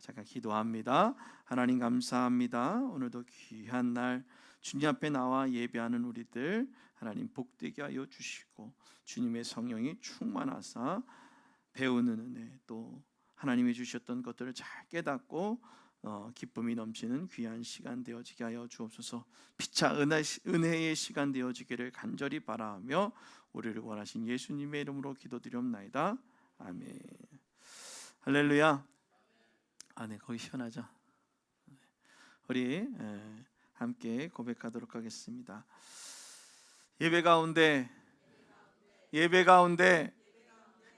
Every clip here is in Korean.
잠깐 기도합니다. 하나님 감사합니다. 오늘도 귀한 날 주님 앞에 나와 예배하는 우리들 하나님 복되게 하여 주시고 주님의 성령이 충만하사 배우는 은혜, 또 하나님이 주셨던 것들을 잘 깨닫고 기쁨이 넘치는 귀한 시간 되어지게 하여 주옵소서. 피차 은혜의 시간 되어지기를 간절히 바라며 우리를 원하신 예수님의 이름으로 기도드리옵나이다. 아멘. 할렐루야. 네, 거기 시원하죠? 우리 함께 고백하도록 하겠습니다. 예배 가운데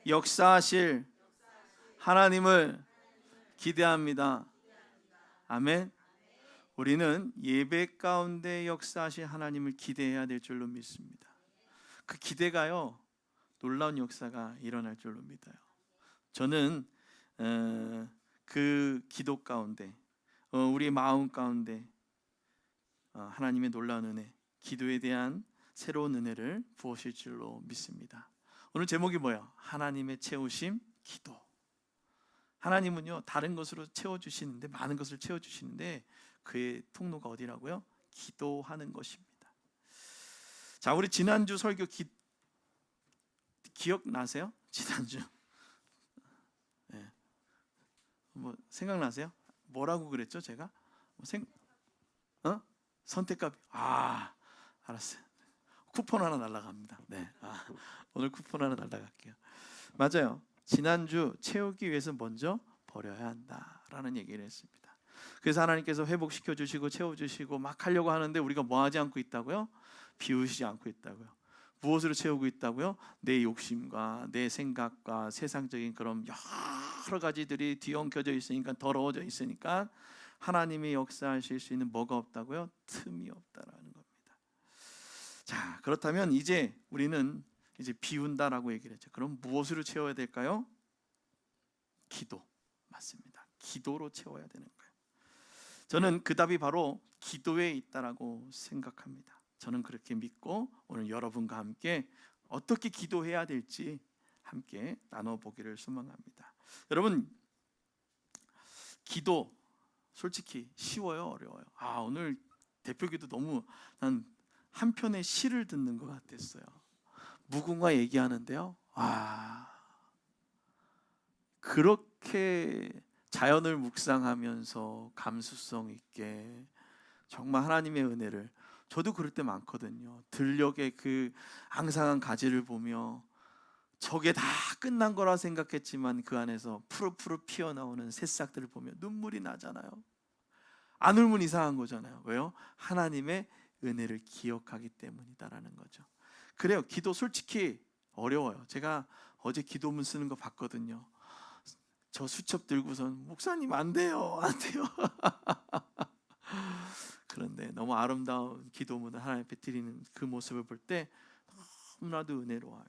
역사하실 하나님을 기대합니다. 아멘. 우리는 예배 가운데 역사하실 하나님을 기대해야 될 줄로 믿습니다. 그 기대가요, 놀라운 역사가 일어날 줄로 믿어요. 저는 그 기도 가운데, 우리 마음 가운데 하나님의 놀라운 은혜, 기도에 대한 새로운 은혜를 부으실 줄로 믿습니다. 오늘 제목이 뭐예요? 하나님의 채우심 기도. 하나님은요, 다른 것으로 채워주시는데, 많은 것을 채워주시는데 그의 통로가 어디라고요? 기도하는 것입니다. 자, 우리 지난주 설교 기억나세요? 지난주 생각나세요? 뭐라고 그랬죠? 제가 선택값. 알았어요. 쿠폰 하나 날라갑니다. 네. 오늘 쿠폰 하나 날라갈게요. 맞아요. 지난주 채우기 위해서 먼저 버려야 한다라는 얘기를 했습니다. 그래서 하나님께서 회복시켜 주시고 채워주시고 막 하려고 하는데 우리가 뭐 하지 않고 있다고요? 비우시지 않고 있다고요. 무엇으로 채우고 있다고요? 내 욕심과 내 생각과 세상적인 그런 여러 가지들이 뒤엉켜져 있으니까, 더러워져 있으니까 하나님이 역사하실 수 있는 뭐가 없다고요? 틈이 없다라는 겁니다. 자, 그렇다면 이제 우리는 비운다라고 얘기를 했죠. 그럼 무엇으로 채워야 될까요? 기도. 맞습니다. 기도로 채워야 되는 거예요. 저는 그 답이 바로 기도에 있다라고 생각합니다. 저는 그렇게 믿고 오늘 여러분과 함께 어떻게 기도해야 될지 함께 나눠보기를 소망합니다. 여러분, 기도 솔직히 쉬워요, 어려워요? 오늘 대표기도 너무 난 한 편의 시를 듣는 것 같았어요. 무궁화 얘기하는데요, 그렇게 자연을 묵상하면서 감수성 있게 정말 하나님의 은혜를, 저도 그럴 때 많거든요. 들녘의 그 앙상한 가지를 보며 저게 다 끝난 거라 생각했지만 그 안에서 푸르푸르 피어나오는 새싹들을 보며 눈물이 나잖아요. 안 울면 이상한 거잖아요. 왜요? 하나님의 은혜를 기억하기 때문이다라는 거죠. 그래요. 기도 솔직히 어려워요. 제가 어제 기도문 쓰는 거 봤거든요. 저 수첩 들고선 목사님 안 돼요. 그런데 너무 아름다운 기도문을 하나님 앞에 드리는 그 모습을 볼 때 너무나도 은혜로워요.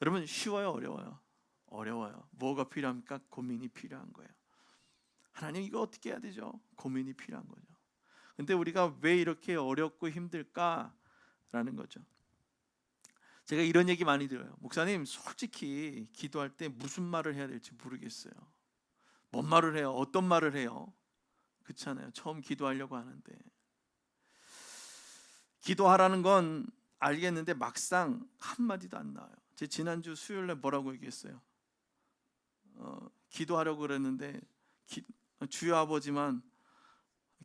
여러분, 쉬워요, 어려워요? 어려워요. 뭐가 필요합니까? 고민이 필요한 거예요. 하나님, 이거 어떻게 해야 되죠? 고민이 필요한 거죠. 근데 우리가 왜 이렇게 어렵고 힘들까라는 거죠. 제가 이런 얘기 많이 들어요. 목사님, 솔직히 기도할 때 무슨 말을 해야 될지 모르겠어요. 뭔 말을 해요? 어떤 말을 해요? 그렇잖아요. 처음 기도하려고 하는데. 기도하라는 건 알겠는데 막상 한마디도 안 나와요. 제 지난주 수요일에 뭐라고 얘기했어요? 기도하려고 그랬는데 주여 아버지만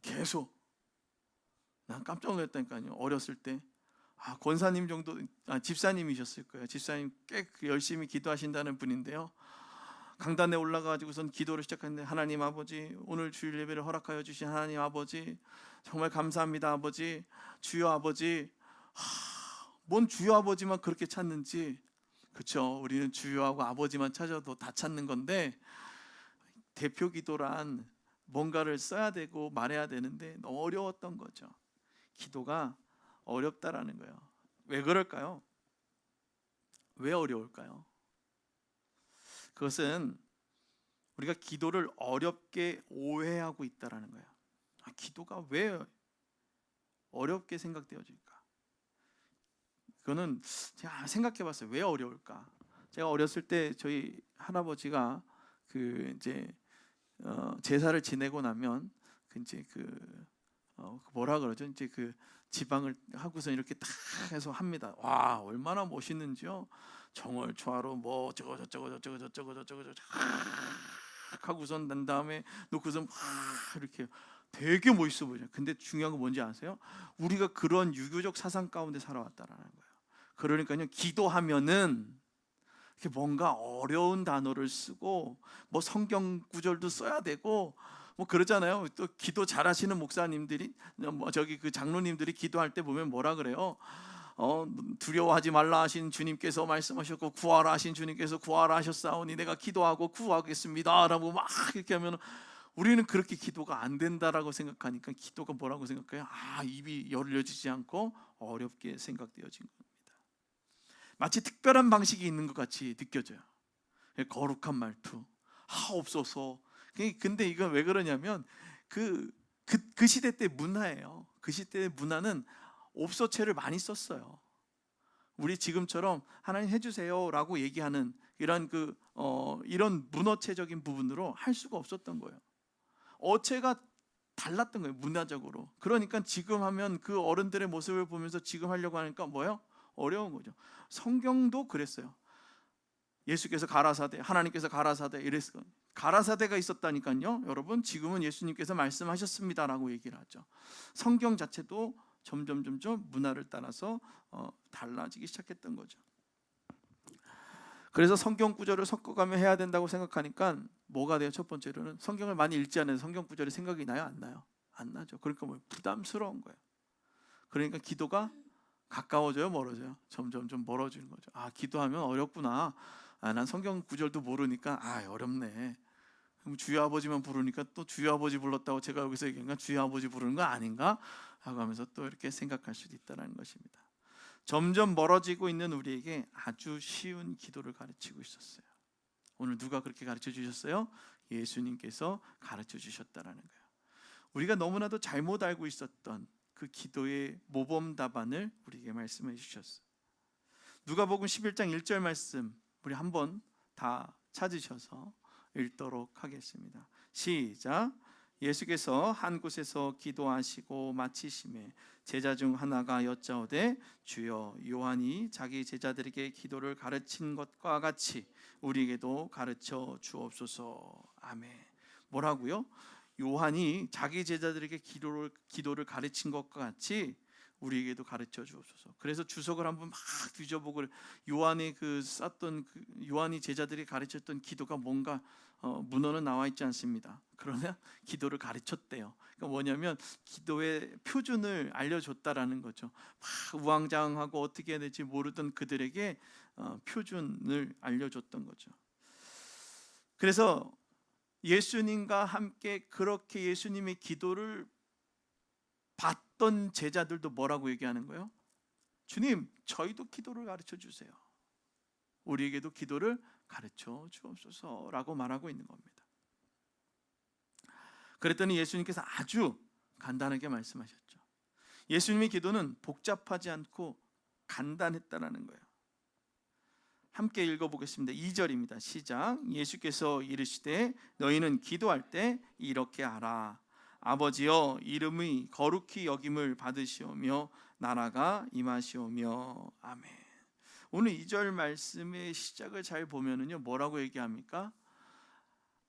계속, 난 깜짝 놀랐다니까요. 어렸을 때 권사님 정도, 집사님이셨을 거예요. 집사님 꽤 열심히 기도하신다는 분인데요, 강단에 올라가지고선 기도를 시작했는데, 하나님 아버지, 오늘 주일 예배를 허락하여 주신 하나님 아버지 정말 감사합니다. 아버지, 주여 아버지. 뭔 주여 아버지만 그렇게 찾는지. 그렇죠? 우리는 주여하고 아버지만 찾아도 다 찾는 건데, 대표 기도란 뭔가를 써야 되고 말해야 되는데 너무 어려웠던 거죠. 기도가 어렵다라는 거예요. 왜 그럴까요? 왜 어려울까요? 그것은 우리가 기도를 어렵게 오해하고 있다라는 거예요. 기도가 왜 어렵게 생각되어질까? 그거는 제가 생각해 봤어요. 왜 어려울까? 제가 어렸을 때 저희 할아버지가 제사를 지내고 나면 이제 뭐라 그러죠? 이제 지방을 하고서 이렇게 딱 해서 합니다. 와, 얼마나 멋있는지요. 정월초하루 뭐 저쩌고 하고선 난 다음에 놓고선 이렇게 되게 멋있어 보이죠. 근데 중요한 건 뭔지 아세요? 우리가 그런 유교적 사상 가운데 살아왔다라는 거예요. 그러니까요, 기도하면은 이렇게 뭔가 어려운 단어를 쓰고 뭐 성경 구절도 써야 되고 뭐 그러잖아요. 또 기도 잘하시는 목사님들이 장로님들이 기도할 때 보면 뭐라 그래요? 두려워하지 말라 하신 주님께서 말씀하셨고 구하라 하신 주님께서 구하라 하셨사오니 내가 기도하고 구하겠습니다 라고 막 이렇게 하면 우리는 그렇게 기도가 안 된다라고 생각하니까 기도가 뭐라고 생각해요? 입이 열려지지 않고 어렵게 생각되어진 겁니다. 마치 특별한 방식이 있는 것 같이 느껴져요. 거룩한 말투, 하옵소서. 근데 이건 왜 그러냐면 그 시대 때 문화예요. 그 시대의 문화는 옵소체를 많이 썼어요. 우리 지금처럼 하나님 해주세요라고 얘기하는 이런 문어체적인 부분으로 할 수가 없었던 거예요. 어체가 달랐던 거예요, 문화적으로. 그러니까 지금 하면 그 어른들의 모습을 보면서 지금 하려고 하니까 뭐예요? 어려운 거죠. 성경도 그랬어요. 예수께서 가라사대, 하나님께서 가라사대 이랬어요. 가라사대가 있었다니까요. 여러분, 지금은 예수님께서 말씀하셨습니다라고 얘기를 하죠. 성경 자체도 점점 문화를 따라서 달라지기 시작했던 거죠. 그래서 성경 구절을 섞어가며 해야 된다고 생각하니까 뭐가 돼요? 첫 번째로는 성경을 많이 읽지 않아서 성경 구절이 생각이 나요? 안 나요? 안 나죠. 그러니까 부담스러운 거예요. 그러니까 기도가 가까워져요, 멀어져요? 점점 멀어지는 거죠. 기도하면 어렵구나. 난 성경 구절도 모르니까 어렵네. 그럼 주여 아버지만 부르니까 또 주여 아버지 불렀다고 제가 여기서 얘기하니까 주여 아버지 부르는 거 아닌가? 하고 하면서 또 이렇게 생각할 수도 있다는 것입니다. 점점 멀어지고 있는 우리에게 아주 쉬운 기도를 가르치고 있었어요. 오늘 누가 그렇게 가르쳐 주셨어요? 예수님께서 가르쳐 주셨다는 거예요. 우리가 너무나도 잘못 알고 있었던 그 기도의 모범 답안을 우리에게 말씀해 주셨어요. 누가복음 11장 1절 말씀 우리 한번 다 찾으셔서 읽도록 하겠습니다. 시작. 예수께서 한 곳에서 기도하시고 마치심에 제자 중 하나가 여짜오되 주여 요한이 자기 제자들에게 기도를 가르친 것과 같이 우리에게도 가르쳐 주옵소서. 아멘. 뭐라고요? 요한이 자기 제자들에게 기도를 가르친 것과 같이 우리에게도 가르쳐 주옵소서. 그래서 주석을 한번 막 뒤져보고 요한이 요한이 제자들이 가르쳤던 기도가 뭔가 문헌은 나와 있지 않습니다. 그러나 기도를 가르쳤대요. 그러니까 뭐냐면 기도의 표준을 알려줬다라는 거죠. 막 우왕좌왕하고 어떻게 해야 될지 모르던 그들에게 표준을 알려줬던 거죠. 그래서 예수님과 함께 그렇게 예수님의 기도를 받던 제자들도 뭐라고 얘기하는 거예요? 주님, 저희도 기도를 가르쳐 주세요. 우리에게도 기도를 가르쳐 주옵소서라고 말하고 있는 겁니다. 그랬더니 예수님께서 아주 간단하게 말씀하셨죠. 예수님의 기도는 복잡하지 않고 간단했다라는 거예요. 함께 읽어보겠습니다. 2절입니다. 시작. 예수께서 이르시되 너희는 기도할 때 이렇게 하라. 아버지여, 이름이 거룩히 여김을 받으시오며 나라가 임하시오며. 아멘. 오늘 2절 말씀의 시작을 잘 보면은요, 뭐라고 얘기합니까?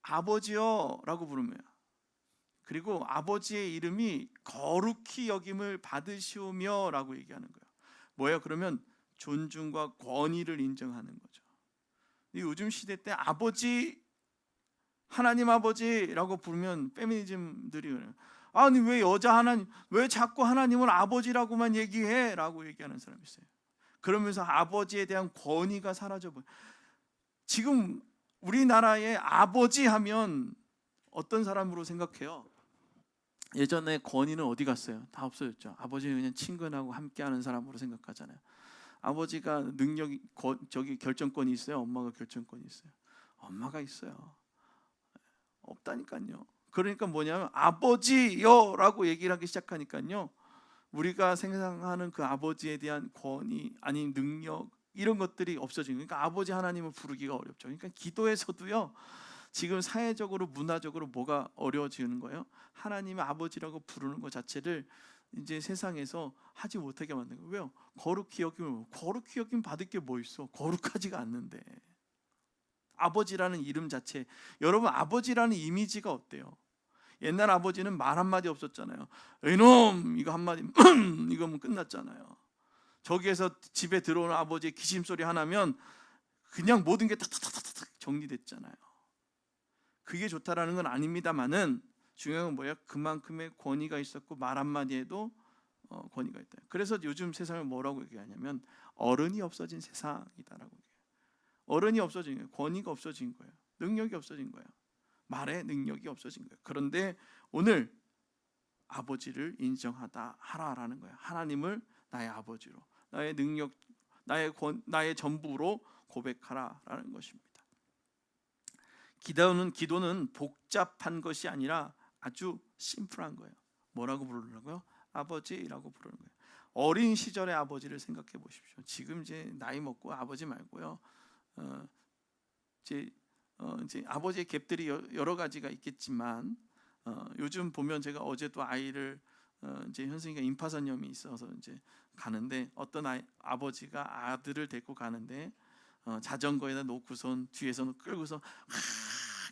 아버지여 라고 부르면, 그리고 아버지의 이름이 거룩히 여김을 받으시오며 라고 얘기하는 거예요. 뭐예요? 그러면 존중과 권위를 인정하는 거죠. 요즘 시대 때 아버지, 하나님 아버지라고 부르면 페미니즘들이 그래요. 아니 왜 여자 하나님, 왜 자꾸 하나님을 아버지라고만 얘기해? 라고 얘기하는 사람이 있어요. 그러면서 아버지에 대한 권위가 사라져버려요. 지금 우리나라에 아버지 하면 어떤 사람으로 생각해요? 예전에 권위는 어디 갔어요? 다 없어졌죠. 아버지는 그냥 친근하고 함께하는 사람으로 생각하잖아요. 아버지가 결정권이 있어요? 엄마가 결정권이 있어요? 엄마가 있어요. 없다니까요. 그러니까 뭐냐면 아버지요라고 얘기를 하기 시작하니까요, 우리가 생각하는 그 아버지에 대한 권위 아닌 능력 이런 것들이 없어지는 거예요. 그러니까 아버지 하나님을 부르기가 어렵죠. 그러니까 기도에서도요, 지금 사회적으로 문화적으로 뭐가 어려워지는 거예요? 하나님의 아버지라고 부르는 것 자체를 이제 세상에서 하지 못하게 만든 거예요. 왜요? 거룩히 여김 받을 게 뭐 있어? 거룩하지가 않는데. 아버지라는 이름 자체, 여러분 아버지라는 이미지가 어때요? 옛날 아버지는 말 한마디 없었잖아요. 이놈 이거 한마디 이거면 끝났잖아요. 저기에서 집에 들어오는 아버지의 기심소리 하나면 그냥 모든 게 탁탁탁탁 정리됐잖아요. 그게 좋다라는 건 아닙니다만은 중요한 건 뭐예요? 그만큼의 권위가 있었고 말 한마디 해도 권위가 있다. 그래서 요즘 세상을 뭐라고 얘기하냐면 어른이 없어진 세상이다라고 얘기해요. 어른이 없어진 거예요. 권위가 없어진 거예요. 능력이 없어진 거예요. 말의 능력이 없어진 거예요. 그런데 오늘 아버지를 하라라는 거예요. 하나님을 나의 아버지로, 나의 능력, 나의 전부로 고백하라라는 것입니다. 기도는 복잡한 것이 아니라 아주 심플한 거예요. 뭐라고 부르려고요? 아버지라고 부르는 거예요. 어린 시절의 아버지를 생각해 보십시오. 지금 이제 나이 먹고 아버지 말고요. 이제 아버지의 갭들이 여러 가지가 있겠지만 요즘 보면 제가 어제도 아이를 이제 현승이가 임파선염이 있어서 이제 가는데 어떤 아버지가 아들을 데리고 가는데 자전거에다 놓고선 뒤에서 끌고서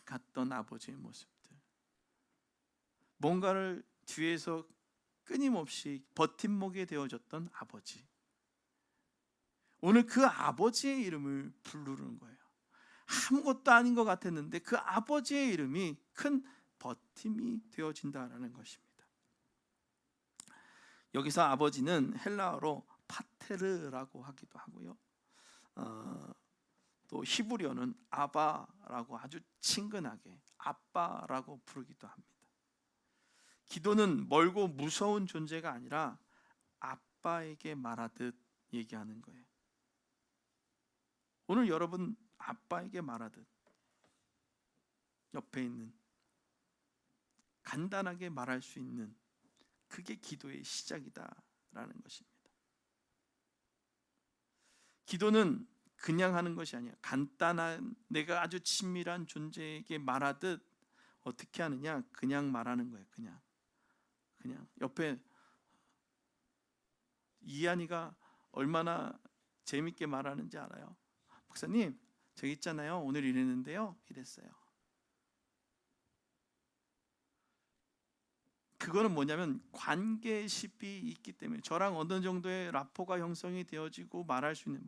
갔던 아버지의 모습들, 뭔가를 뒤에서 끊임없이 버팀목이 되어줬던 아버지, 오늘 그 아버지의 이름을 부르는 거예요. 아무것도 아닌 것 같았는데 그 아버지의 이름이 큰 버팀이 되어진다라는 것입니다. 여기서 아버지는 헬라어로 파테르라고 하기도 하고요. 또 히브리어는 아바라고 아주 친근하게 아빠라고 부르기도 합니다. 기도는 멀고 무서운 존재가 아니라 아빠에게 말하듯 얘기하는 거예요. 오늘 여러분 아빠에게 말하듯 옆에 있는 간단하게 말할 수 있는 그게 기도의 시작이다라는 것입니다. 기도는 그냥 하는 것이 아니야. 간단한 내가 아주 친밀한 존재에게 말하듯 어떻게 하느냐? 그냥 말하는 거예요. 그냥 옆에 이한이가 얼마나 재밌게 말하는지 알아요? 목사님 저기 있잖아요. 오늘 이랬는데요. 이랬어요. 그거는 뭐냐면 관계십이 있기 때문에 저랑 어느 정도의 라포가 형성이 되어지고 말할 수 있는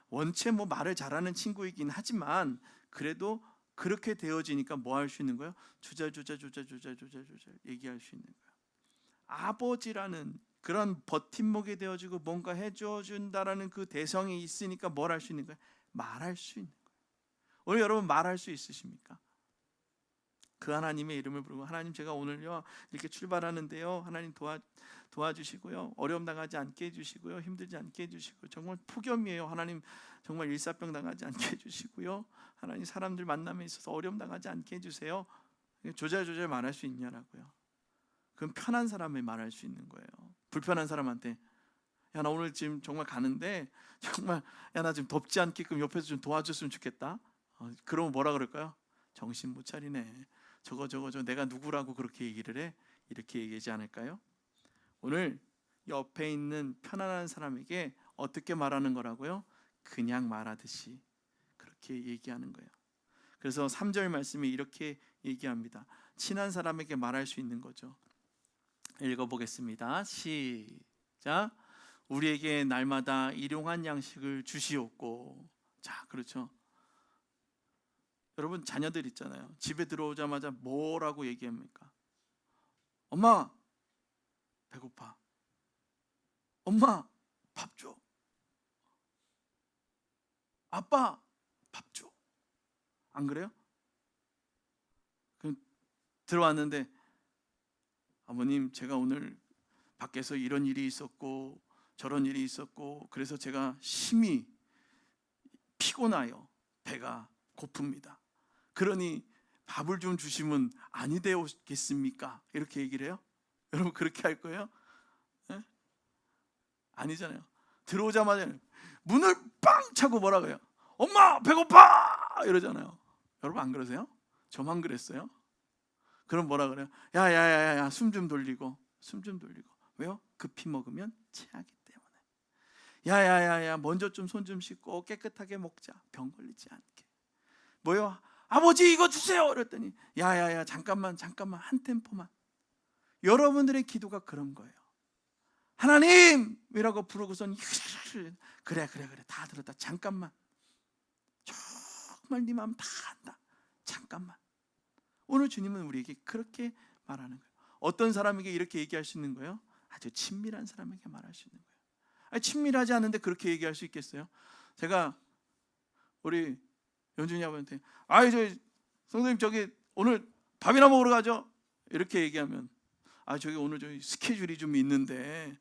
원체 말을 잘하는 친구이긴 하지만 그래도 그렇게 되어지니까 뭐 할 수 있는 거예요? 주저주저 얘기할 수 있는 거예요. 아버지라는 그런 버팀목이 되어지고 뭔가 해줘준다라는 그 대성이 있으니까 뭘 할 수 있는 거예요? 말할 수 있는 거예요. 오늘 여러분 말할 수 있으십니까? 그 하나님의 이름을 부르고 하나님 제가 오늘요 이렇게 출발하는데요 하나님 도와주시고요 어려움 당하지 않게 해주시고요 힘들지 않게 해주시고 정말 폭염이에요 하나님 정말 일사병 당하지 않게 해주시고요 하나님 사람들 만남에 있어서 어려움 당하지 않게 해주세요. 조잘조잘 말할 수 있냐라고요. 그건 편한 사람에 말할 수 있는 거예요. 불편한 사람한테 야 나 오늘 지금 정말 가는데 정말 야 나 지금 덥지 않게끔 옆에서 좀 도와줬으면 좋겠다. 그러면 뭐라 그럴까요? 정신 못 차리네. 저거 내가 누구라고 그렇게 얘기를 해? 이렇게 얘기하지 않을까요? 오늘 옆에 있는 편안한 사람에게 어떻게 말하는 거라고요? 그냥 말하듯이 그렇게 얘기하는 거예요. 그래서 3절 말씀에 이렇게 얘기합니다. 친한 사람에게 말할 수 있는 거죠. 읽어보겠습니다. 시작. 우리에게 날마다 일용할 양식을 주시옵고. 자, 그렇죠. 여러분 자녀들 있잖아요. 집에 들어오자마자 뭐라고 얘기합니까? 엄마 배고파. 엄마 밥 줘. 아빠 밥 줘. 안 그래요? 그럼 들어왔는데 아버님 제가 오늘 밖에서 이런 일이 있었고 저런 일이 있었고 그래서 제가 심히 피곤하여 배가 고픕니다. 그러니 밥을 좀 주시면 아니 되었겠습니까? 이렇게 얘기를 해요? 여러분 그렇게 할 거예요? 네? 아니잖아요. 들어오자마자 문을 빵 차고 뭐라 그래요? 엄마 배고파! 이러잖아요. 여러분 안 그러세요? 저만 그랬어요? 그럼 뭐라 그래요? 야야야야, 숨 좀 돌리고. 왜요? 급히 먹으면 체하기 때문에. 야야야야, 먼저 좀 손 좀 씻고 깨끗하게 먹자, 병 걸리지 않게. 뭐요? 아버지 이거 주세요. 그랬더니 야야야, 잠깐만 한 템포만. 여러분들의 기도가 그런 거예요. 하나님이라고 부르고선 그래 다 들었다. 잠깐만. 정말 네 마음 다 안다. 잠깐만. 오늘 주님은 우리에게 그렇게 말하는 거예요. 어떤 사람에게 이렇게 얘기할 수 있는 거예요? 아주 친밀한 사람에게 말할 수 있는 거예요. 아니, 친밀하지 않은데 그렇게 얘기할 수 있겠어요? 제가 우리 연준이 아버한테 저 성도님 저기 오늘 밥이나 먹으러 가죠. 이렇게 얘기하면 저기 오늘 저기 스케줄이 좀 있는데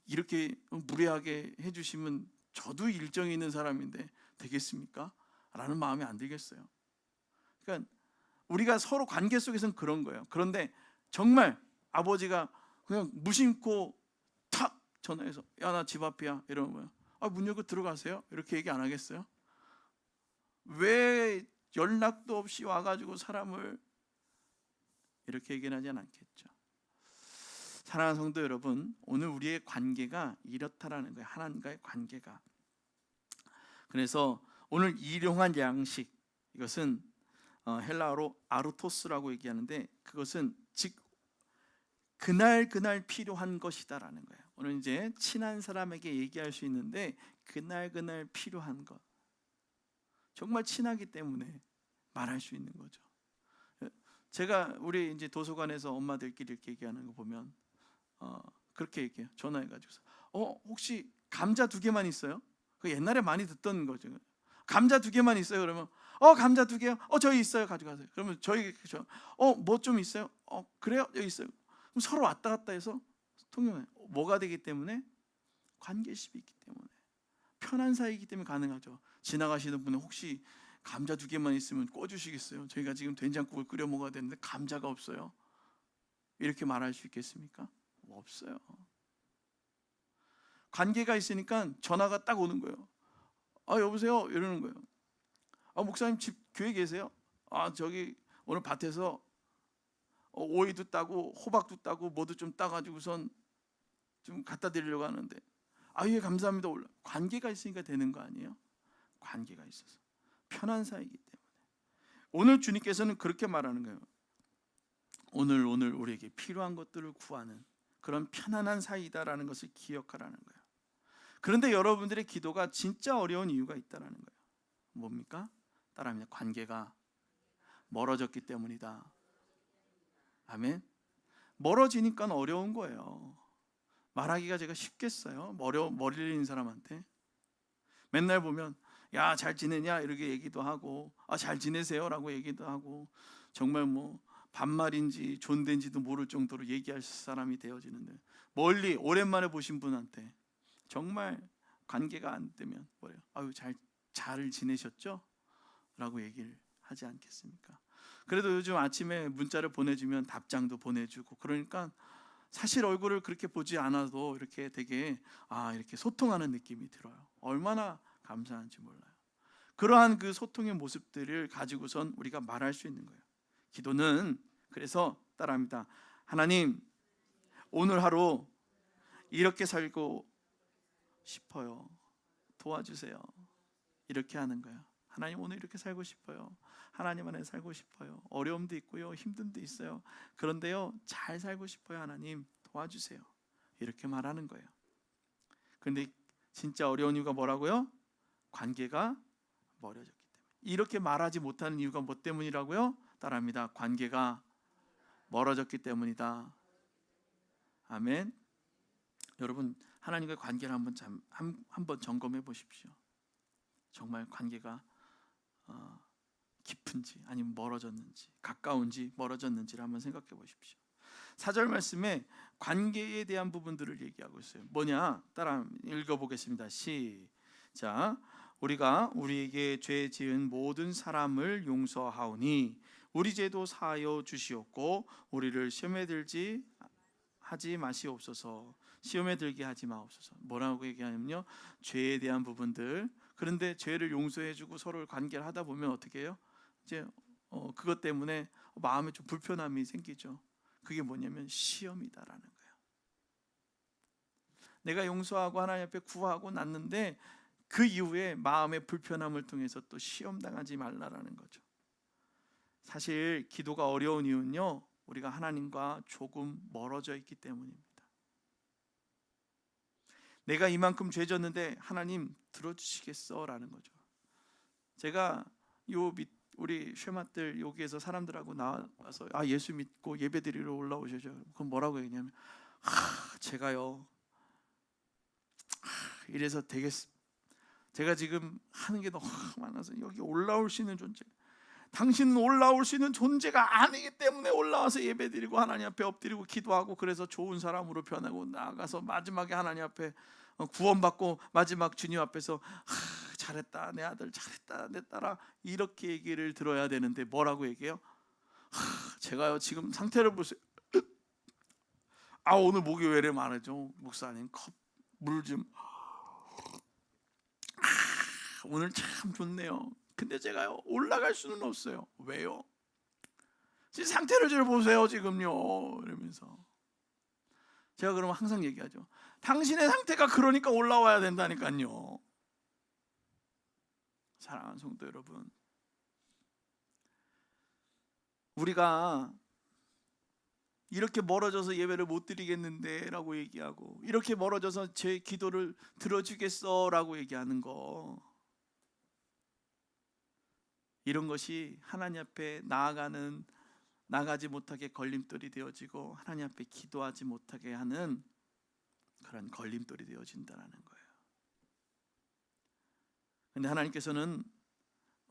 이렇게 무례하게 해주시면 저도 일정이 있는 사람인데 되겠습니까? 라는 마음이 안 들겠어요. 그러니까 우리가 서로 관계 속에서는 그런 거예요. 그런데 정말 아버지가 그냥 무심코 탁 전화해서 야, 나 집 앞이야 이러면 문 열고 들어가세요? 이렇게 얘기 안 하겠어요? 왜 연락도 없이 와가지고 사람을 이렇게 얘기는 하진 않겠죠. 사랑하는 성도 여러분, 오늘 우리의 관계가 이렇다라는 거예요. 하나님과의 관계가. 그래서 오늘 일용할 양식, 이것은 헬라어로 아르토스라고 얘기하는데 그것은 즉 그날 필요한 것이다라는 거예요. 오늘 이제 친한 사람에게 얘기할 수 있는데 그날 필요한 것, 정말 친하기 때문에 말할 수 있는 거죠. 제가 우리 이제 도서관에서 엄마들끼리 이렇게 얘기하는 거 보면 그렇게 얘기해요. 전화해가지고서 혹시 감자 2개만 있어요? 그 옛날에 많이 듣던 거죠. 감자 2개만 있어요? 그러면 감자 2개요? 저희 있어요. 가져가세요. 그러면 저희 뭐 좀 있어요? 그래요? 여기 있어요. 그럼 서로 왔다 갔다 해서 통용해요. 뭐가 되기 때문에? 관계십이 있기 때문에, 편한 사이이기 때문에 가능하죠. 지나가시는 분은 혹시 감자 2개만 있으면 꿔주시겠어요? 저희가 지금 된장국을 끓여 먹어야 되는데 감자가 없어요. 이렇게 말할 수 있겠습니까? 없어요. 관계가 있으니까 전화가 딱 오는 거예요. 여보세요? 이러는 거예요. 목사님 집 교회 계세요? 저기 오늘 밭에서 오이도 따고 호박도 따고 뭐도 좀 따가지고선 좀 갖다 드리려고 하는데 예 감사합니다. 관계가 있으니까 되는 거 아니에요? 관계가 있어서 편한 사이이기 때문에. 오늘 주님께서는 그렇게 말하는 거예요. 오늘 우리에게 필요한 것들을 구하는 그런 편안한 사이다라는 것을 기억하라는 거예요. 그런데 여러분들의 기도가 진짜 어려운 이유가 있다라는 거예요. 뭡니까? 따라합니다. 관계가 멀어졌기 때문이다. 아멘. 멀어지니까 어려운 거예요. 말하기가 제가 쉽겠어요? 머리를 있는 사람한테 맨날 보면 야, 잘 지내냐 이렇게 얘기도 하고 잘 지내세요 라고 얘기도 하고 정말 뭐 반말인지 존대인지도 모를 정도로 얘기할 사람이 되어지는데 멀리 오랜만에 보신 분한테 정말 관계가 안 되면 뭐래요? 잘 지내셨죠? 라고 얘기를 하지 않겠습니까? 그래도 요즘 아침에 문자를 보내주면 답장도 보내주고 그러니까 사실 얼굴을 그렇게 보지 않아도 이렇게 되게 이렇게 소통하는 느낌이 들어요. 얼마나 감사한지 몰라요. 그러한 그 소통의 모습들을 가지고선 우리가 말할 수 있는 거예요. 기도는 그래서 따라합니다. 하나님, 오늘 하루 이렇게 살고 싶어요. 도와주세요. 이렇게 하는 거예요. 하나님, 오늘 이렇게 살고 싶어요. 하나님 안에 살고 싶어요. 어려움도 있고요, 힘듦도 있어요. 그런데요, 잘 살고 싶어요. 하나님 도와주세요. 이렇게 말하는 거예요. 그런데 진짜 어려운 이유가 뭐라고요? 관계가 멀어졌기 때문에. 이렇게 말하지 못하는 이유가 뭐 때문이라고요? 따라합니다. 관계가 멀어졌기 때문이다. 아멘. 여러분, 하나님과의 관계를 한번 점검해 보십시오. 정말 관계가 깊은지 아니면 멀어졌는지, 가까운지 멀어졌는지를 한번 생각해 보십시오. 4절 말씀에 관계에 대한 부분들을 얘기하고 있어요. 뭐냐? 따라 읽어보겠습니다. 시작. 우리가 우리에게 죄 지은 모든 사람을 용서하오니 우리 죄도 사하여 주시옵고 우리를 시험에 들지 하지 마시옵소서. 시험에 들게 하지 마옵소서. 뭐라고 얘기하냐면요, 죄에 대한 부분들. 그런데 죄를 용서해주고 서로 관계를 하다 보면 어떻게 해요? 이제 그것 때문에 마음에 좀 불편함이 생기죠. 그게 뭐냐면 시험이다라는 거예요. 내가 용서하고 하나님 앞에 구하고 났는데 그 이후에 마음의 불편함을 통해서 또 시험당하지 말라라는 거죠. 사실 기도가 어려운 이유는요, 우리가 하나님과 조금 멀어져 있기 때문입니다. 내가 이만큼 죄졌는데 하나님 들어주시겠어? 라는 거죠. 제가 우리 쉐마들 여기에서 사람들하고 나와서 예수 믿고 예배드리러 올라오셔죠. 그럼 뭐라고 얘기냐면 제가요 이래서 제가 지금 하는 게 너무 많아서 여기 올라올 수 있는 존재, 당신은 올라올 수 있는 존재가 아니기 때문에 올라와서 예배드리고 하나님 앞에 엎드리고 기도하고 그래서 좋은 사람으로 변하고 나아가서 마지막에 하나님 앞에 구원받고 마지막 주님 앞에서 잘했다 내 아들, 잘했다 내 딸아, 이렇게 얘기를 들어야 되는데 뭐라고 얘기해요? 제가요 지금 상태를 보세요. 오늘 목이 왜 이래 많으죠? 목사님 컵 물 좀. 오늘 참 좋네요. 근데 제가요 올라갈 수는 없어요. 왜요? 지금 상태를 좀 보세요 지금요. 이러면서 제가 그러면 항상 얘기하죠. 당신의 상태가 그러니까 올라와야 된다니까요. 사랑하는 성도 여러분, 우리가 이렇게 멀어져서 예배를 못 드리겠는데 라고 얘기하고 이렇게 멀어져서 제 기도를 들어주겠어 라고 얘기하는 거, 이런 것이 하나님 앞에 나가지 못하게 걸림돌이 되어지고 하나님 앞에 기도하지 못하게 하는 그런 걸림돌이 되어진다는 거예요. 그런데 하나님께서는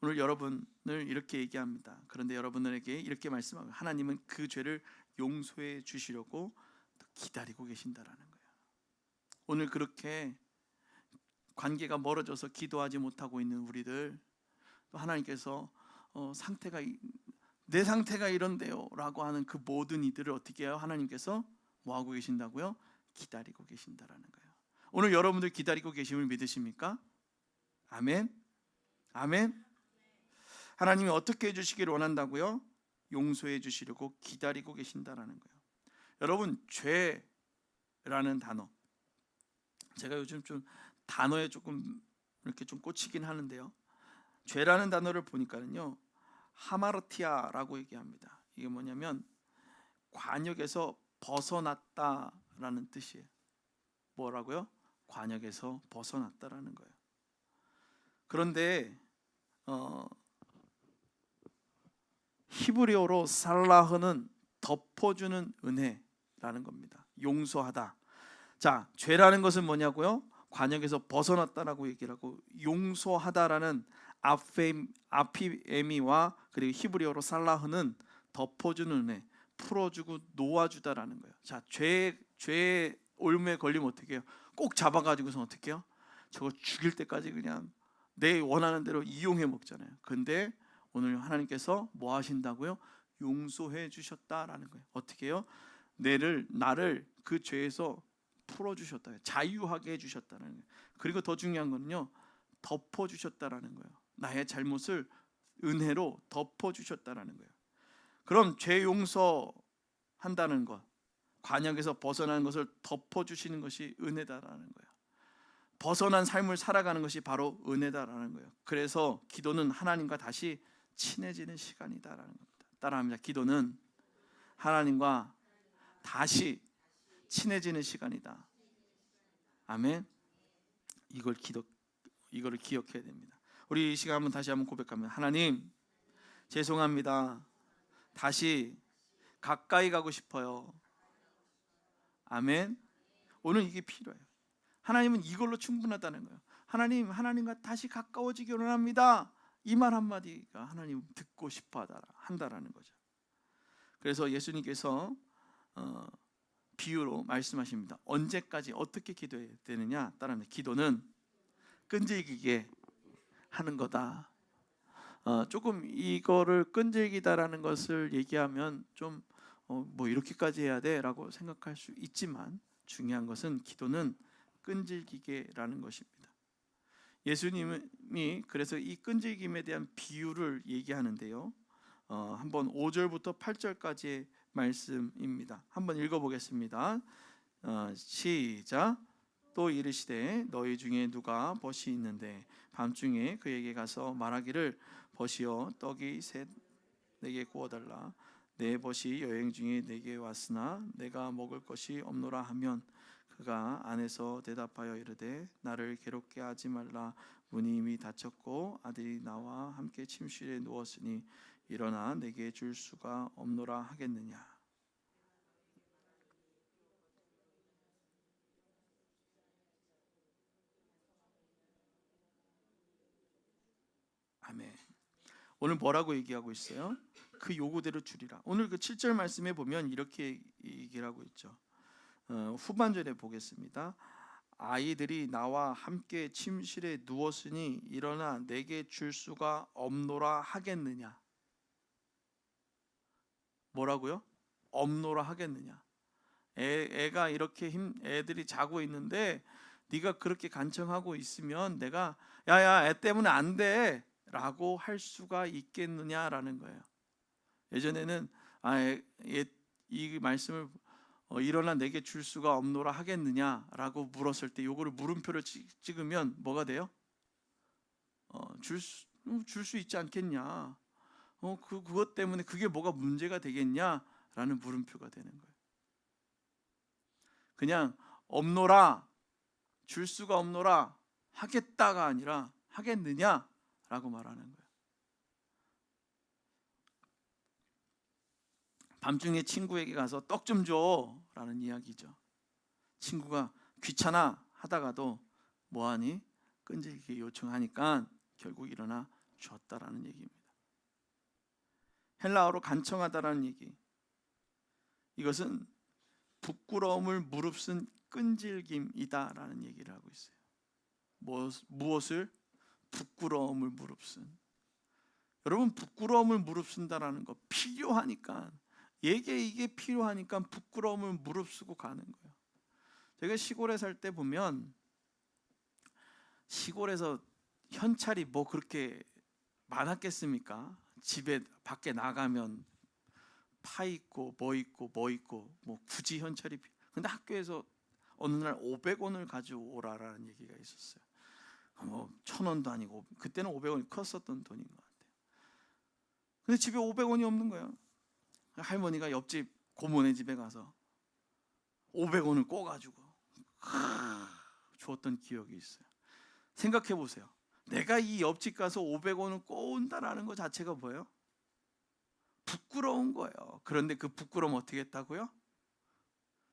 오늘 여러분을 이렇게 얘기합니다. 그런데 여러분들에게 이렇게 말씀하고, 하나님은 그 죄를 용서해 주시려고 기다리고 계신다라는 거예요. 오늘 그렇게 관계가 멀어져서 기도하지 못하고 있는 우리들, 또 하나님께서 내 상태가 이런데요 라고 하는 그 모든 이들을 어떻게 해요? 하나님께서 뭐 하고 계신다고요? 기다리고 계신다라는 거예요. 오늘 여러분들 기다리고 계심을 믿으십니까? 아멘. 아멘. 하나님이 어떻게 해주시기를 원한다고요? 용서해 주시려고 기다리고 계신다라는 거예요. 여러분, 죄라는 단어, 제가 요즘 좀 단어에 조금 이렇게 좀 꽂히긴 하는데요, 죄라는 단어를 보니까는요, 하마르티아라고 얘기합니다. 이게 뭐냐면 관역에서 벗어났다라는 뜻이에요. 뭐라고요? 관역에서 벗어났다라는 거예요. 그런데 히브리어로 살라흐는 덮어주는 은혜라는 겁니다. 용서하다. 자, 죄라는 것은 뭐냐고요? 관역에서 벗어났다라고 얘기를 하고, 용서하다라는 아피에미와 그리고 히브리어로 살라흐는 덮어주는 은혜, 풀어주고 놓아주다라는 거예요. 자, 죄의 올무에 걸리면 어떻게 해요? 꼭 잡아가지고서 어떻게 해요? 저거 죽일 때까지 그냥 내 원하는 대로 이용해 먹잖아요. 근데 오늘 하나님께서 뭐 하신다고요? 용서해 주셨다라는 거예요. 어떻게 해요? 나를 그 죄에서 풀어주셨다, 자유하게 해주셨다는 거예요. 그리고 더 중요한 거는요, 덮어주셨다라는 거예요. 나의 잘못을 은혜로 덮어주셨다라는 거예요. 그럼 죄 용서한다는 것, 관역에서 벗어나는 것을 덮어주시는 것이 은혜다라는 거예요. 벗어난 삶을 살아가는 것이 바로 은혜다라는 거예요. 그래서 기도는 하나님과 다시 친해지는 시간이다라는 겁니다. 따라합니다. 기도는 하나님과 다시 친해지는 시간이다. 아멘. 이거를 기억해야 됩니다. 우리 이 시간 다시 한번 고백하면, 하나님 죄송합니다. 다시 가까이 가고 싶어요. 아멘. 오늘 이게 필요해요. 하나님은 이걸로 충분하다는 거예요. 하나님과 다시 가까워지기 원합니다. 이 말 한마디가 하나님 듣고 싶어 한다라는 거죠. 그래서 예수님께서 비유로 말씀하십니다. 언제까지 어떻게 기도해야 되느냐? 따라합니다. 기도는 끈질기게 하는 거다. 조금 이거를 끈질기다라는 것을 얘기하면 좀 뭐 이렇게까지 해야 돼라고 생각할 수 있지만, 중요한 것은 기도는 끈질기게라는 것입니다. 예수님이 그래서 이 끈질김에 대한 비유를 얘기하는데요, 한번 5절부터 8절까지의 말씀입니다. 한번 읽어보겠습니다. 시작. 또 이르시되 너희 중에 누가 벗이 있는데 밤중에 그에게 가서 말하기를 벗이여 떡이 셋 내게 구워달라. 내 벗이 여행 중에 내게 왔으나 내가 먹을 것이 없노라 하면 그가 안에서 대답하여 이르되 나를 괴롭게 하지 말라. 문이 이미 닫혔고 아들이 나와 함께 침실에 누웠으니 일어나 내게 줄 수가 없노라 하겠느냐. 아멘. 오늘 뭐라고 얘기하고 있어요? 그 요구대로 주리라. 오늘 그 7절 말씀에 보면 이렇게 얘기를 하고 있죠. 후반절에 보겠습니다. 아이들이 나와 함께 침실에 누웠으니 일어나 내게 줄 수가 없노라 하겠느냐. 뭐라고요? 없노라 하겠느냐. 애가 이렇게 애들이 자고 있는데 네가 그렇게 간청하고 있으면 내가 야야 애 때문에 안 돼 라고 할 수가 있겠느냐라는 거예요. 예전에는 이 말씀을 일어나 내게 줄 수가 없노라 하겠느냐라고 물었을 때 요거를 물음표를 찍으면 뭐가 돼요? 줄 수 있지 않겠냐. 그것 때문에 그게 뭐가 문제가 되겠냐라는 물음표가 되는 거예요. 그냥 없노라, 줄 수가 없노라 하겠다가 아니라 하겠느냐라고 말하는 거예요. 밤중에 친구에게 가서 떡 좀 줘라는 이야기죠. 친구가 귀찮아 하다가도 뭐하니? 끈질기게 요청하니까 결국 일어나 줬다라는 얘기입니다. 헬라어로 간청하다라는 얘기. 이것은 부끄러움을 무릅쓴 끈질김이다라는 얘기를 하고 있어요. 무엇을? 부끄러움을 무릅쓴. 여러분, 부끄러움을 무릅쓴다라는 거 필요하니까, 이게 필요하니까 부끄러움을 무릅쓰고 가는 거예요. 제가 시골에 살 때 보면 시골에서 현찰이 뭐 그렇게 많았겠습니까? 집에 밖에 나가면 파 있고 뭐 굳이 현찰이 근데 학교에서 어느 날 500원을 가져오라라는 얘기가 있었어요. 뭐 1,000원도 아니고 그때는 500원이 컸었던 돈인 것 같아요. 근데 집에 500원이 없는 거예요. 할머니가 옆집 고모네 집에 가서 500원을 꿔가지고 주었던 기억이 있어요. 생각해 보세요. 내가 이 옆집 가서 500원을 꿔온다라는 것 자체가 뭐예요? 부끄러운 거예요. 그런데 그 부끄러움 어떻게 했다고요?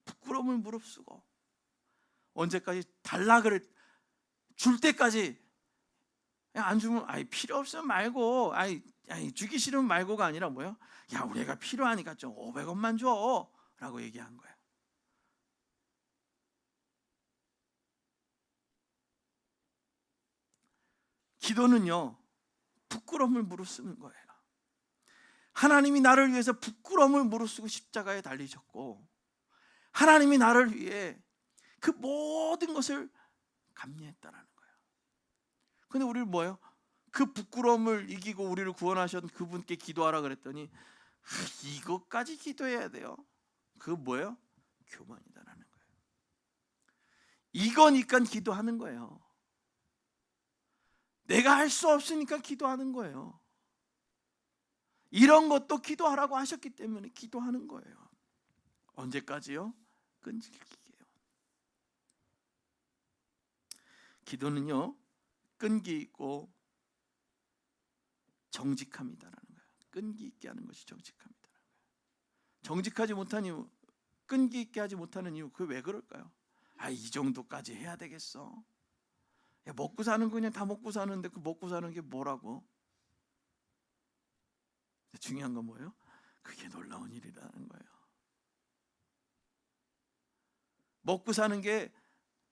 부끄러움을 무릅쓰고 언제까지 달라 그래 줄 때까지 안 주면 필요 없으면 말고 주기 싫으면 말고가 아니라 뭐예요? 야 우리가 필요하니까 좀 500원만 줘 라고 얘기한 거예요. 기도는요 부끄러움을 무릅쓰는 거예요. 하나님이 나를 위해서 부끄러움을 무릅쓰고 십자가에 달리셨고 하나님이 나를 위해 그 모든 것을 감내했다라는 거예요. 근데 우리는 뭐예요? 그 부끄러움을 이기고 우리를 구원하셨던 그분께 기도하라 그랬더니 이것까지 기도해야 돼요. 그거 뭐예요? 교만이다라는 거예요. 이거니까 기도하는 거예요. 내가 할 수 없으니까 기도하는 거예요. 이런 것도 기도하라고 하셨기 때문에 기도하는 거예요. 언제까지요? 끈질기게요. 기도는요 끈기 있고 정직함이다라는 거예요. 끈기 있게 하는 것이 정직함이다라는 거예요. 정직하지 못한 이유, 끈기 있게 하지 못하는 이유, 그게 왜 그럴까요? 이 정도까지 해야 되겠어? 야, 먹고 사는 거 그냥 다 먹고 사는데 그 먹고 사는 게 뭐라고? 중요한 건 뭐예요? 그게 놀라운 일이라는 거예요. 먹고 사는 게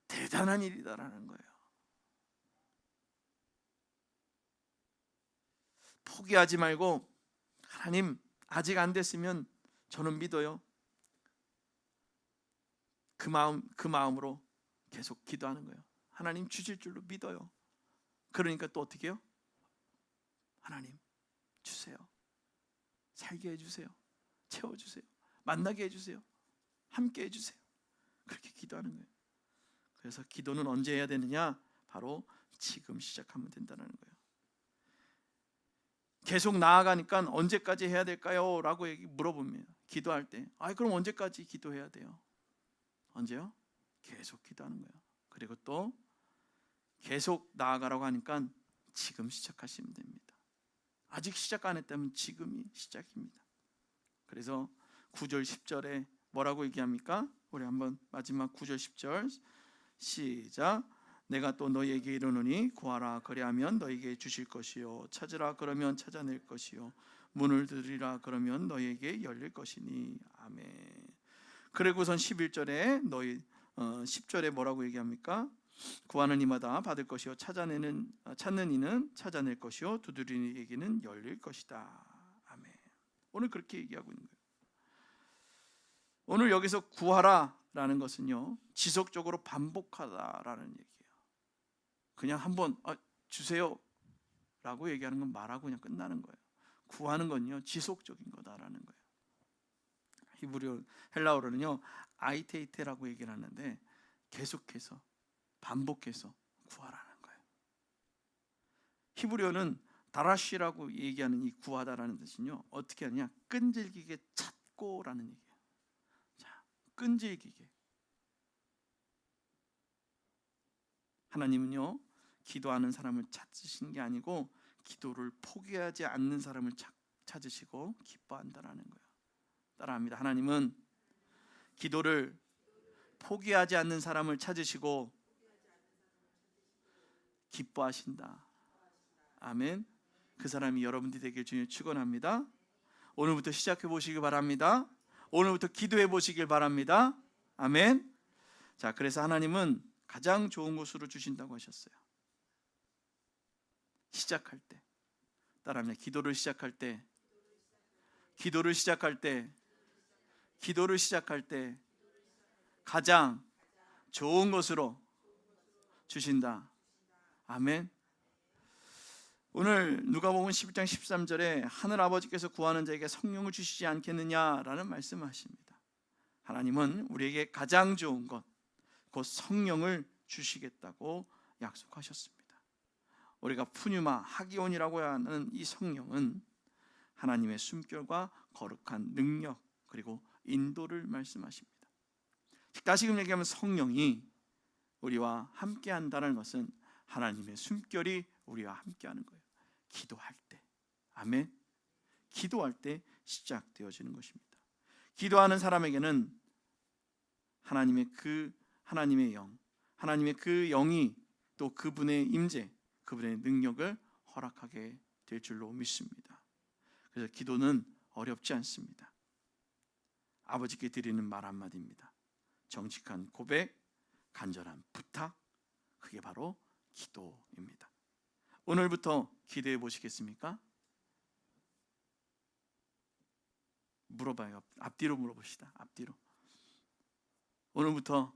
대단한 일이다라는 거예요. 포기하지 말고 하나님 아직 안 됐으면 저는 믿어요. 그 마음으로 계속 기도하는 거예요. 하나님 주실 줄로 믿어요. 그러니까 또 어떻게 해요? 하나님 주세요. 살게 해주세요. 채워주세요. 만나게 해주세요. 함께 해주세요. 그렇게 기도하는 거예요. 그래서 기도는 언제 해야 되느냐? 바로 지금 시작하면 된다는 거예요. 계속 나아가니까 언제까지 해야 될까요? 라고 물어봅니다. 기도할 때. 그럼 언제까지 기도해야 돼요? 언제요? 계속 기도하는 거예요. 그리고 또 계속 나아가라고 하니까 지금 시작하시면 됩니다. 아직 시작 안 했다면 지금이 시작입니다. 그래서 9절 10절에 뭐라고 얘기합니까? 우리 한번 마지막 9절 10절 시작. 내가 또 너희에게 이르노니 구하라 그리하면 너희에게 주실 것이요 찾으라 그러면 찾아낼 것이요 문을 두드리라 그러면 너희에게 열릴 것이니. 아멘. 그리고선 11절에 10절에 뭐라고 얘기합니까? 구하는 이마다 받을 것이요 찾는 이는 찾아낼 것이요 두드리는 이에게는 열릴 것이다. 아멘. 오늘 그렇게 얘기하고 있는 거예요. 오늘 여기서 구하라라는 것은요, 지속적으로 반복하다라는 얘기예요. 그냥 한번 주세요 라고 얘기하는 건 말하고 그냥 끝나는 거예요. 구하는 건요, 지속적인 거다라는 거예요. 히브리어 헬라어로는요 아이테이테라고 얘기를 하는데 계속해서 반복해서 구하라는 거예요. 히브리어는 다라시라고 얘기하는 이 구하다라는 뜻은요, 어떻게 하느냐, 끈질기게 찾고라는 얘기예요. 자, 끈질기게. 하나님은요, 기도하는 사람을 찾으시는 게 아니고 기도를 포기하지 않는 사람을 찾으시고 기뻐한다라는 거예요. 따라합니다. 하나님은 기도를 포기하지 않는 사람을 찾으시고 기뻐하신다. 아멘. 그 사람이 여러분들이 되길 주님 축원합니다. 오늘부터 시작해 보시길 바랍니다. 오늘부터 기도해 보시길 바랍니다. 아멘. 자, 그래서 하나님은 가장 좋은 곳으로 주신다고 하셨어요. 시작할 때. 따라합니다. 기도를 시작할 때 가장 좋은 것으로 주신다. 아멘. 오늘 누가복음 11장 13절에 하늘 아버지께서 구하는 자에게 성령을 주시지 않겠느냐라는 말씀을 하십니다. 하나님은 우리에게 가장 좋은 것, 곧 성령을 주시겠다고 약속하셨습니다. 우리가 푸뉴마 하기온이라고 하는 이 성령은 하나님의 숨결과 거룩한 능력 그리고 인도를 말씀하십니다. 다시금 얘기하면 성령이 우리와 함께 한다는 것은 하나님의 숨결이 우리와 함께 하는 거예요. 기도할 때. 아멘. 기도할 때 시작되어지는 것입니다. 기도하는 사람에게는 하나님의 영, 하나님의 그 영이 또 그분의 임재, 그분의 능력을 허락하게 될 줄로 믿습니다. 그래서 기도는 어렵지 않습니다. 아버지께 드리는 말 한마디입니다. 정직한 고백, 간절한 부탁, 그게 바로 기도입니다. 오늘부터 기도해 보시겠습니까? 물어봐요. 앞뒤로 물어봅시다. 앞뒤로. 오늘부터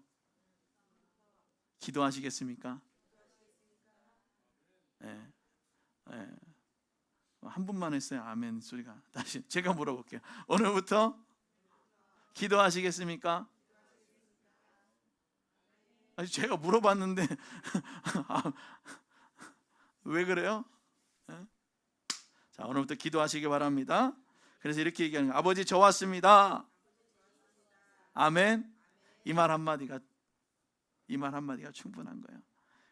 기도하시겠습니까? 네. 네. 한 분만 했어요. 아멘 소리가. 다시 제가 물어볼게요. 오늘부터 기도하시겠습니까? 아니, 제가 물어봤는데 왜 그래요? 네? 자, 오늘부터 기도하시기 바랍니다. 그래서 이렇게 얘기하는 거예요. 아버지 저 왔습니다. 아멘. 이 말 한마디가 충분한 거예요.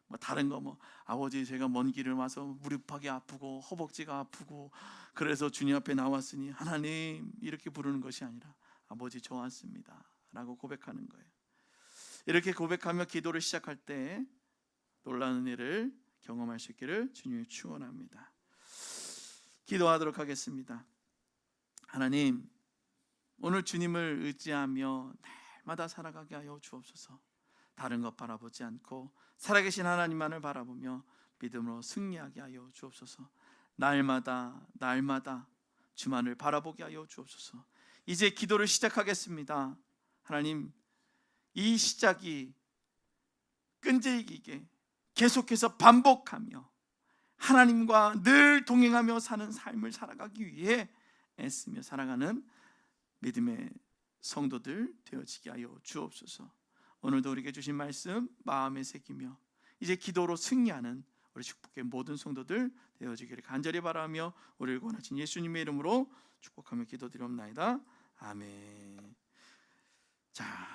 뭐 다른 거 아버지 제가 먼 길을 와서 무릎하기 아프고 허벅지가 아프고 그래서 주님 앞에 나왔으니 하나님 이렇게 부르는 것이 아니라 아버지 저 왔습니다 라고 고백하는 거예요. 이렇게 고백하며 기도를 시작할 때 놀라운 은혜를 경험할 수 있기를 주님이 축원합니다. 기도하도록 하겠습니다. 하나님, 오늘 주님을 의지하며 날마다 살아가게 하여 주옵소서. 다른 것 바라보지 않고 살아계신 하나님만을 바라보며 믿음으로 승리하게 하여 주옵소서. 날마다 주만을 바라보게 하여 주옵소서. 이제 기도를 시작하겠습니다. 하나님, 이 시작이 끈질기게 계속해서 반복하며 하나님과 늘 동행하며 사는 삶을 살아가기 위해 애쓰며 살아가는 믿음의 성도들 되어지게 하여 주옵소서. 오늘도 우리에게 주신 말씀 마음에 새기며 이제 기도로 승리하는 우리 축복의 모든 성도들 되어지기를 간절히 바라며 우리를 구원하신 예수님의 이름으로 축복하며 기도드리옵나이다. 아멘. 자.